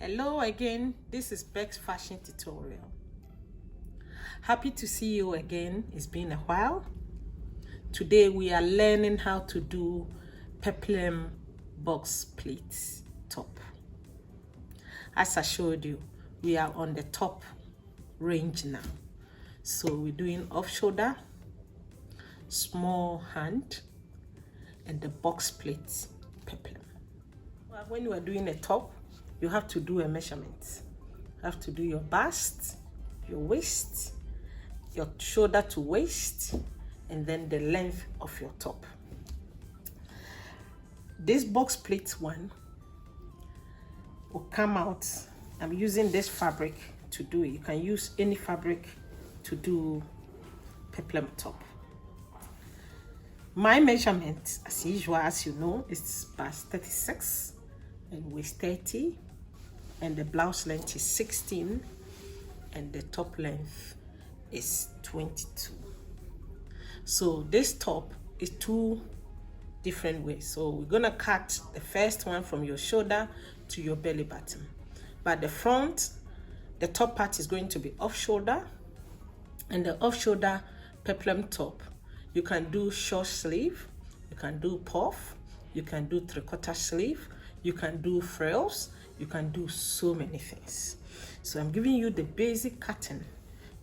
Hello again, this is Beck's fashion tutorial. Happy to see you again. It's been a while. Today we are learning how to do peplum box pleats top. As I showed you, we are on the top range now. So we're doing off shoulder, small hand, and the box pleat peplum. Well, when you are doing a top, you have to do a measurement. You have to do your bust, your waist, your shoulder to waist, and then the length of your top. This box pleat one will come out. I'm using this fabric to do it. You can use any fabric to do peplum top. My measurement, as usual, as you know, is bust 36 and waist 30. And the blouse length is 16 and the top length is 22. So this top is two different ways. So we're gonna cut the first one from your shoulder to your belly button, but the front, the top part is going to be off shoulder, and the off shoulder peplum top, you can do short sleeve, you can do puff, you can do 3/4 sleeve, you can do frills, you can do so many things. So I'm giving you the basic cutting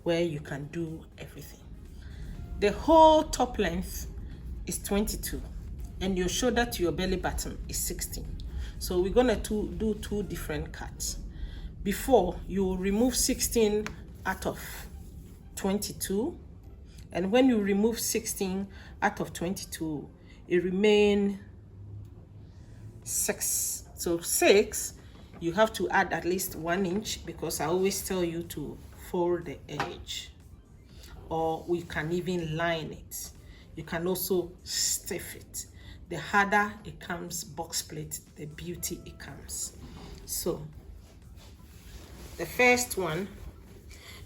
where you can do everything. The whole top length is 22 and your shoulder to your belly button is 16. So we're gonna do two different cuts. Before, you remove 16 out of 22, and when you remove 16 out of 22, it remains 6. So 6, you have to add at least 1 inch, because I always tell you to fold the edge, or we can even line it. You can also stiff it. The harder it comes, box pleat, the beauty it comes. So the first one,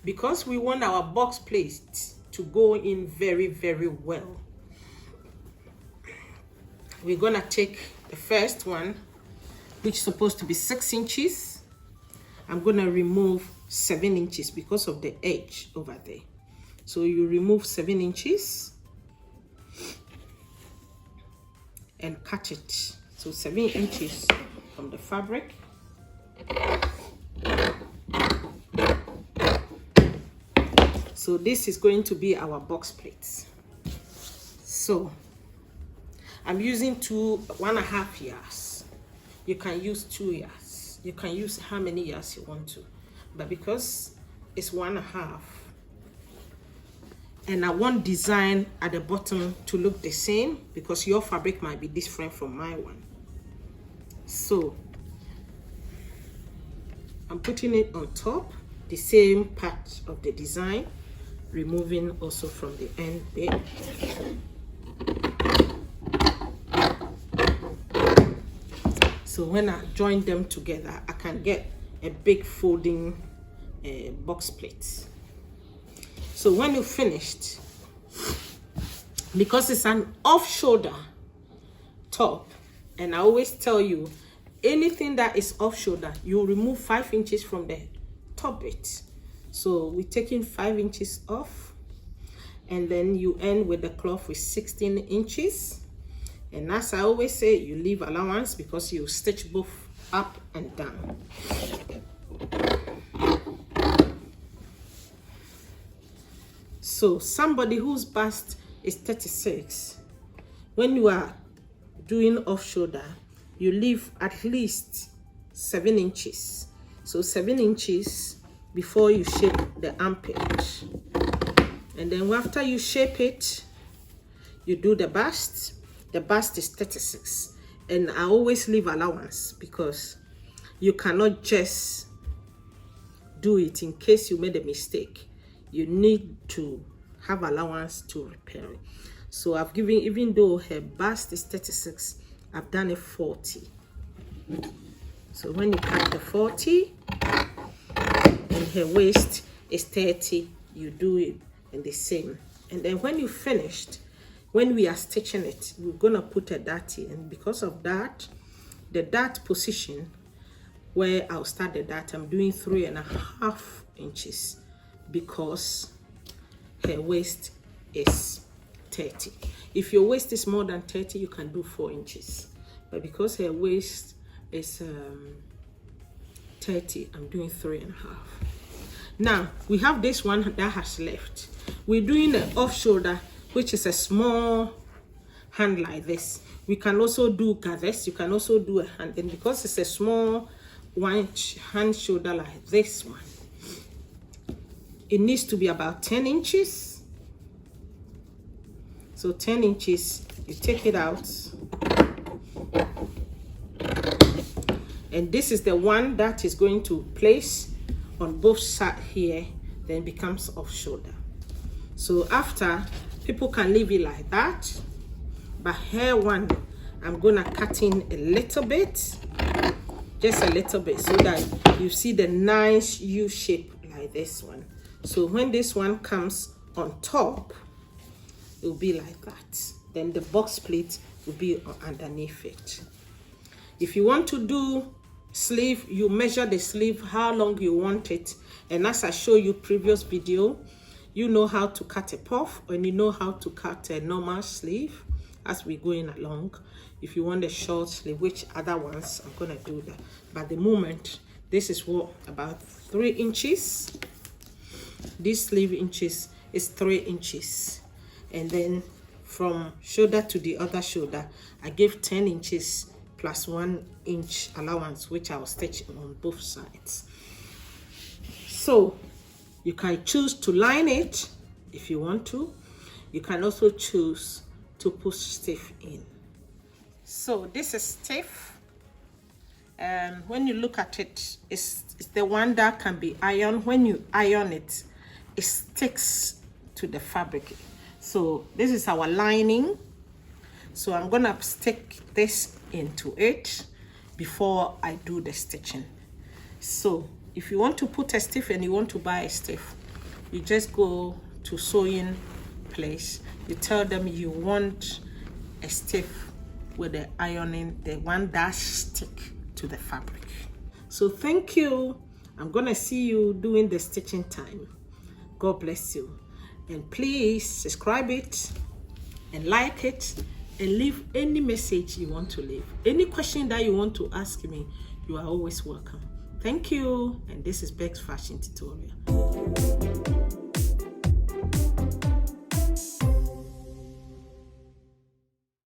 because we want our box pleat to go in very, very well, we're gonna take the first one, which is supposed to be 6 inches. I'm gonna remove 7 inches because of the edge over there. So you remove 7 inches and cut it. So 7 inches from the fabric. So this is going to be our box pleat. So I'm using 1.5 yards. You can use 2 yards. You can use how many yards you want to, but because it's 1.5, and I want design at the bottom to look the same, because your fabric might be different from my one. So I'm putting it on top, the same part of the design, removing also from the end bit. So when I join them together, I can get a big folding box pleat. So when you're finished, because it's an off shoulder top, and I always tell you, anything that is off shoulder, you remove 5 inches from the top bit. So we're taking 5 inches off, and then you end with the cloth with 16 inches. And as I always say, you leave allowance because you stitch both up and down. So somebody whose bust is 36, when you are doing off shoulder, you leave at least 7 inches. So 7 inches before you shape the armpit. And then after you shape it, you do the bust. The bust is 36, and I always leave allowance because you cannot just do it in case you made a mistake. You need to have allowance to repair it. So I've given, even though her bust is 36, I've done a 40. So when you cut the 40 and her waist is 30, you do it in the same. And then when you finished, when we are stitching it, we're gonna put a dart in, and because of that, the dart position where I'll start the dart, I'm doing 3.5 inches because her waist is 30. If your waist is more than 30, you can do 4 inches. But because her waist is 30, I'm doing 3.5. Now we have this one that has left. We're doing the off shoulder, which is a small hand like this. We can also do gathers. You can also do a hand, and because it's a small one hand shoulder like this one, it needs to be about 10 inches. So 10 inches, you take it out. And this is the one that is going to place on both sides here, then becomes off shoulder. So after, people can leave it like that, but here one, I'm gonna cut in a little bit, just a little bit, so that you see the nice U shape like this one. So when this one comes on top, it will be like that. Then the box pleat will be underneath it. If you want to do sleeve, you measure the sleeve, how long you want it, and as I show you previous video, you know how to cut a puff and you know how to cut a normal sleeve as we're going along. If you want a short sleeve, which other ones, I'm gonna do that. But at the moment, this is what, about 3 inches. This sleeve inches is 3 inches, and then from shoulder to the other shoulder, I gave 10 inches plus 1 inch allowance, which I'll stitch on both sides. So you can choose to line it if you want to. You can also choose to push stiff in. So this is stiff, and when you look at it, it's the one that can be ironed. When you iron it, it sticks to the fabric. So this is our lining. So I'm gonna stick this into it before I do the stitching. So if you want to put a stiff and you want to buy a stiff, you just go to sewing place. You tell them you want a stiff with the ironing, the one that stick to the fabric. So thank you. I'm gonna see you doing the stitching time. God bless you. And please subscribe it and like it, and leave any message you want to leave. Any question that you want to ask me, you are always welcome. Thank you. And this is Bex Fashion Tutorial.